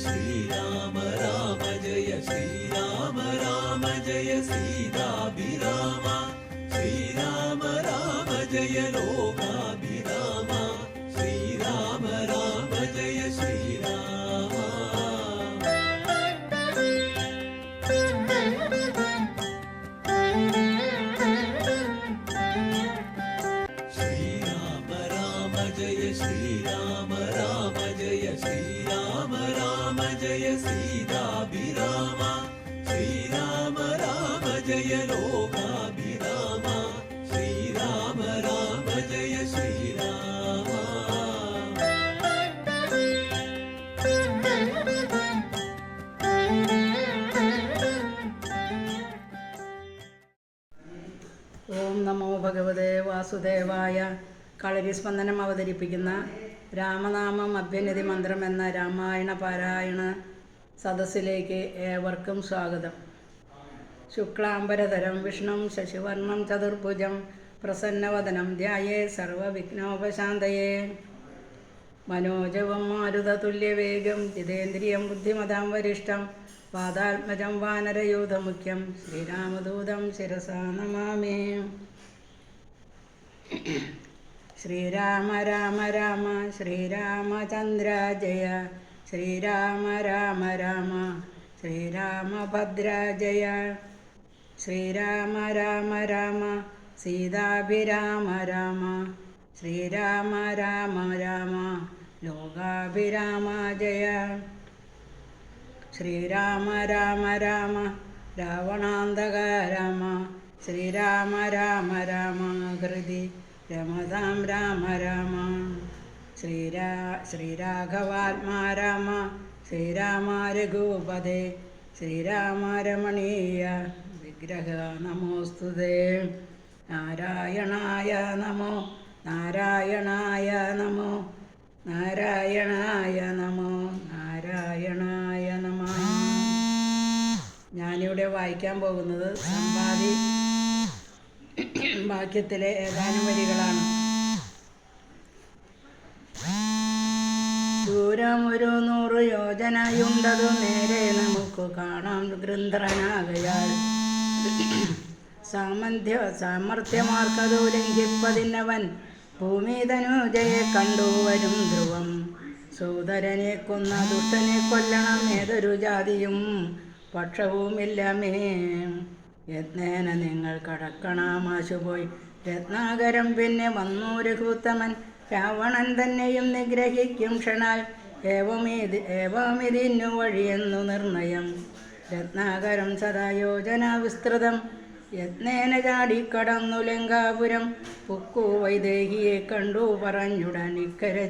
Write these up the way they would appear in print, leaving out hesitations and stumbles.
श्रीराम राम जय श्रीराम राम जय सीताभिराम श्रीराम राम जय लोकाभिराम श्रीराम राम जय श्रीराम श्रीराम राम जय श्रीराम राम जय श्रीराम राम जय सीताभिराम श्रीराम राम जय लोकाभिराम श्रीराम राम जय श्रीराम ഓം നമോ ഭഗവതേ വാസുദേവായ. കളരിസ്പന്ദനം അവതരിപ്പിക്കുന്ന രാമനാമം അഭ്യനിധി മന്ത്രം എന്ന രാമായണ പാരായണ സദസ്സിലേക്ക് ഏവർക്കും സ്വാഗതം. ശുക്ലാംബരധരം വിഷ്ണും ശശിവർണം ചതുർഭുജം പ്രസന്നവദനം ധ്യായേ സർവവിഘ്നോപശാന്തയേ. മനോജവം മാരുതതുല്യവേഗം ജിതേന്ദ്രിയം ബുദ്ധിമതാം വരിഷ്ഠം വാതാത്മജം വാനരയൂഥമുഖ്യം ശ്രീരാമദൂതം ശിരസാ നമാമി. ശ്രീരാമ രാമ രാമ ശ്രീരാമചന്ദ്ര ജയ ശ്രീരാമ രാമ രാമ ശ്രീരാമഭദ്ര ജയ ശ്രീരാമ രാമ രാമ സീതാഭിരാമ രാമ ശ്രീരാമ രാമ രാമ ലോകാഭിരാമ ജയ ശ്രീരാമ രാമ രാമ രാവണാന്തക രാമ ശ്രീരാമ രാമ രാമ ഹൃദി രമതാം രാമ രാമ ശ്രീരാഘവാത്മാ രാമ ശ്രീരാമ രഘുപദേ ശ്രീരാമ രമണീയ വിഗ്രഹ നമോസ്തുതേ. നാരായണായ നമോ നാരായണായ നമോ നാരായണായ നമോ നാരായണായ നമഃ. ഞാനിവിടെ വായിക്കാൻ പോകുന്നത് സമ്പാദി വാക്യത്തിലെ ഏതാനും വരികളാണ്. ദൂരം ഒരു 100 യോജനയുണ്ടതു നേരെ നമുക്ക് കാണാം ഗൃന്ഥനാകയാൽ സാമർത്ഥ്യമാർക്കതു ലംഘിപ്പതിനവൻ ഭൂമി തനുജയെ കണ്ടുവരും ധ്രുവം. സോദരനെ കൊന്ന ദുഷ്ടനെ കൊല്ലണം ഏതൊരു ജാതിയും പക്ഷവുമില്ലമേ. യത്നേന നിങ്ങൾ കടക്കണമാശുപോയി രത്നാകരം പിന്നെ വന്നു രഘുത്തമൻ രാവണൻ തന്നെയും നിഗ്രഹിക്കും ക്ഷണാൽ. ഏവമിതിന്നു വഴിയെന്നു നിർണയം രത്നാകരം സദാ യോജന വിസ്തൃതം. യത്നേന ചാടിക്കടന്നു ലങ്കാപുരം പുക്കു വൈദേഹിയെ കണ്ടു പറഞ്ഞുടൻ ഇക്കരെ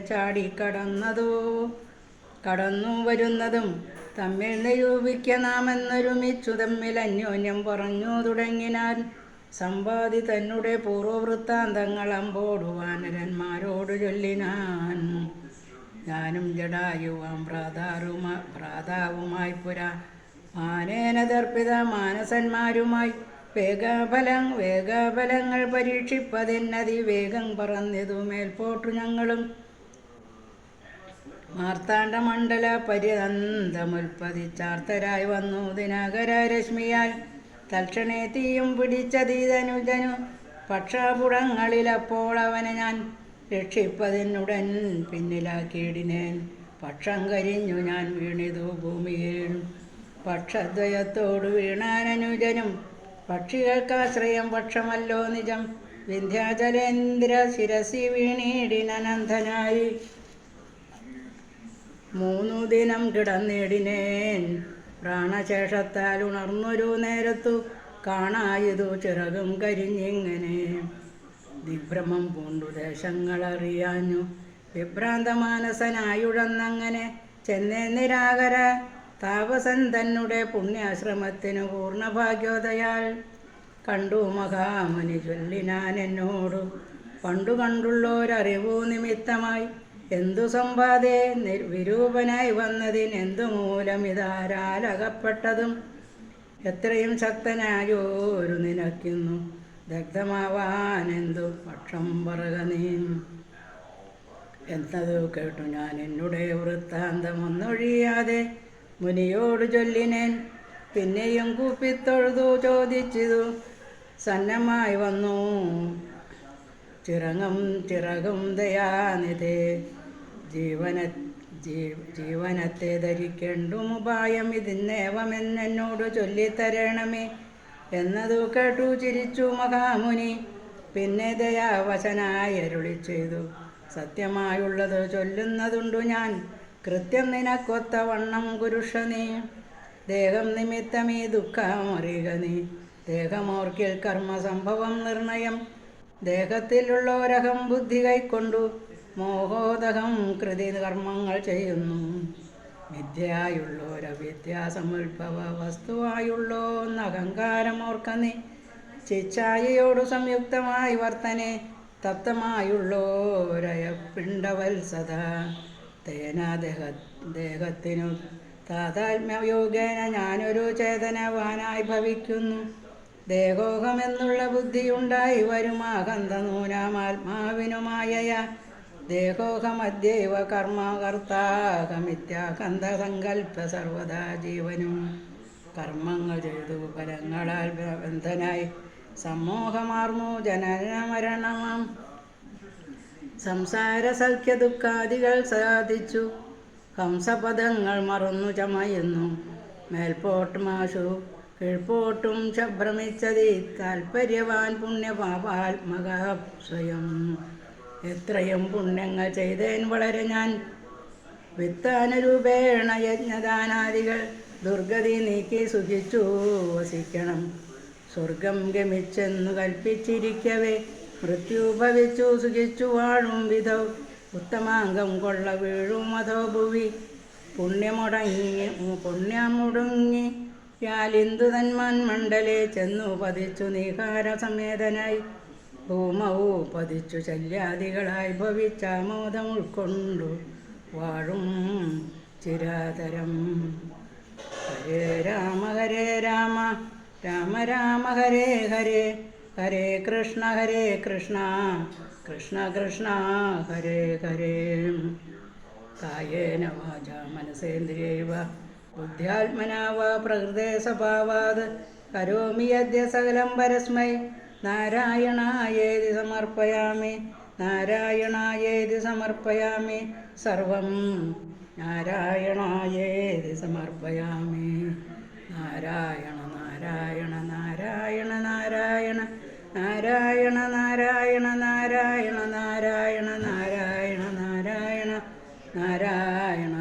കടന്നു വരുന്നതും തമ്മിൽ നിരൂപിക്ക നാമെന്നൊരുമിച്ചു തമ്മിൽ അന്യോന്യം പറഞ്ഞു തുടങ്ങിനാൻ. സമ്പാദി തന്നെ പൂർവവൃത്താന്തങ്ങൾ അമ്പോടു വാനരന്മാരോട് ചൊല്ലിനാൻ. ഞാനും ജടായുവാം ഭ്രാതാവുമായി പുരാ മാനേന ദർപ്പിത മാനസന്മാരുമായി വേഗഫലങ്ങൾ പരീക്ഷിപ്പതിനതി വേഗം പറന്നിതു മേൽപോട്ടു ഞങ്ങളും. മാർത്താണ്ഡമണ്ഡല പര്യന്തമുൽപ്പതിച്ചാർത്തരായി വന്നു ദിനകരരശ്മിയാൽ. തൽക്ഷണേ തീയും പിടിച്ചതീതനുജനു പക്ഷാപുടങ്ങളിലപ്പോൾ അവനെ ഞാൻ രക്ഷിപ്പതിനുടൻ പിന്നിലാക്കിയിടിനേൻ. പക്ഷം കരിഞ്ഞു ഞാൻ വീണിതു ഭൂമിയിൽ. പക്ഷദ്വയത്തോടു വീണാനനുജനും പക്ഷികൾക്കാശ്രയം പക്ഷമല്ലോ നിജം. വിന്ധ്യാചലേന്ദ്ര ശിരസി വീണീടിനനന്ധനായി 3 ദിനം കിടന്നിടിനേൻ. പ്രാണശേഷത്താൽ ഉണർന്നൊരു നേരത്തു കാണായതു ചിറകും കരിഞ്ഞിങ്ങനെ. ദിഗ്ഭ്രമം പൂണ്ടു ദേശങ്ങളറിയാഞ്ഞു വിഭ്രാന്തമാനസനായുഴന്നങ്ങനെ ചെന്നേ നിരാകര താപസൻ തന്നെ പുണ്യാശ്രമത്തിനു പൂർണ്ണഭാഗ്യോദയാൽ. കണ്ടു മഹാമുനി ചൊല്ലിനാൻ എന്നോടു പണ്ടു കണ്ടുള്ളോരറിവു നിമിത്തമായി എന്തു സമ്പാദേ വിരൂപനായി വന്നതിനെന്തു മൂലമിതാരാലകപ്പെട്ടതും. എത്രയും ശക്തനായോരു നിനക്കുന്നു ദഗ്ധമാവാനെന്തു പക്ഷം പറക നീ. എന്നതു കേട്ടു ഞാൻ എന്നുടെ വൃത്താന്തമൊന്നൊഴിയാതെ മുനിയോട് ചൊല്ലിനേൻ. പിന്നെയും കൂപ്പിത്തൊഴുതു ചോദിച്ചിതു സന്നമായി വന്നു ചിറകും ദയാനിധേ. ജീവനത്തെ ധരിക്കേണ്ടും ഉപായം ഇതിന്നേവമെന്നോട് ചൊല്ലിത്തരണമേ എന്നതു കേട്ടു ചിരിച്ചു മഹാമുനി. പിന്നെ ദയാവശനായി അരുളി ചെയ്തു, സത്യമായുള്ളത് ചൊല്ലുന്നതുണ്ടു ഞാൻ. കൃത്യം നിനക്കൊത്ത വണ്ണം കുരുഷ നീ. ദേഹം നിമിത്തമീ ദുഃഖമറിയുക നീ. ദേഹമോർക്കിൽ കർമ്മസംഭവം നിർണയം. ദേഹത്തിലുള്ളോരഹം ബുദ്ധി കൈക്കൊണ്ടു മോഹോദകം കൃതി കർമ്മങ്ങൾ ചെയ്യുന്നു. വിദ്യയുള്ളോരവിദ്യാസമുത്ഭവ വസ്തുവായുള്ളോന്ന് അഹങ്കാരമോർക്ക നീ. ചിച്ഛായയോടു സംയുക്തമായി വർത്തനെ തപ്തമായുള്ളോരയ പിണ്ടവത്സത. തേന ദേഹത്തിനു താതാത്മ്യയോഗേന ഞാനൊരു ചേതനവാനായി ഭവിക്കുന്നു. ദേഹോഹമെന്നുള്ള ബുദ്ധിയുണ്ടായി വരുമാകന്ധനൂനാമാത്മാവിനുമായയ. ദേഹോഹമദ്യൈവ കർമ്മകർത്താഹമിത്യാകന്ധസങ്കൽപ്പ സർവദാ ജീവനും. കർമ്മങ്ങൾ ചെയ്തു ഫലങ്ങളാൽ ബന്ധനായി സമ്മോഹമാർന്നു ജനനമരണമാം സംസാര സഖ്യ ദുഃഖാദികൾ സാധിച്ചു. ഹംസപദങ്ങൾ മറന്നു ചമയുന്നു. മേൽപോട്ടുമാശു കീഴ്പോട്ടും ഭ്രമിച്ചതി താൽപര്യവാൻ പുണ്യപാപാത്മക സ്വയം. എത്രയും പുണ്യങ്ങൾ ചെയ്തേൻ വളരെ ഞാൻ. വിത്താനുരൂപേണ യജ്ഞദാനാദികൾ ദുർഗതി നീക്കി സുഖിച്ചു വസിക്കണം. സ്വർഗം ഗമിച്ചെന്നു കൽപ്പിച്ചിരിക്കവേ മൃത്യു ഭവിച്ചു സുഖിച്ചു വാഴും വിധൗ. ഉത്തമാംഗം കൊള്ള വീഴും അധോ ഭുവി. പുണ്യമുടങ്ങി യാലിന്ദു തന്മണ്ഡലേ ചെന്നു പതിച്ചു നീഹാര സമേതനായി. ഭൂമവു പതിച്ചു ശല്യാദികളായി ഭവിച്ചാമോദം ഉൾക്കൊണ്ടു വാഴും ചിരാതരം. ഹരേ രാമ രാമ രാമ ഹരേ ഹരേ. ഹരേ കൃഷ്ണ കൃഷ്ണ കൃഷ്ണ ഹരേ ഹരേ. കായേന വാചാ മനസേന്ദ്രിയൈവ ബുദ്ധ്യാത്മനാ വാ പ്രകൃതേ സ്വഭാവാത് കരോമി യദ്യ സകലം പരസ്മൈ നാരായണായേതി സമർപ്പയാമി. നാരായണായേതി സമർപ്പയാമി. സർവം നാരായണായേതി സമർപ്പയാമി. നാരായണ നാരായണ നാരായണ നാരായണ നാരായണ നാരായണ നാരായണ നാരായണ നാരായണ നാരായണ നാരായണ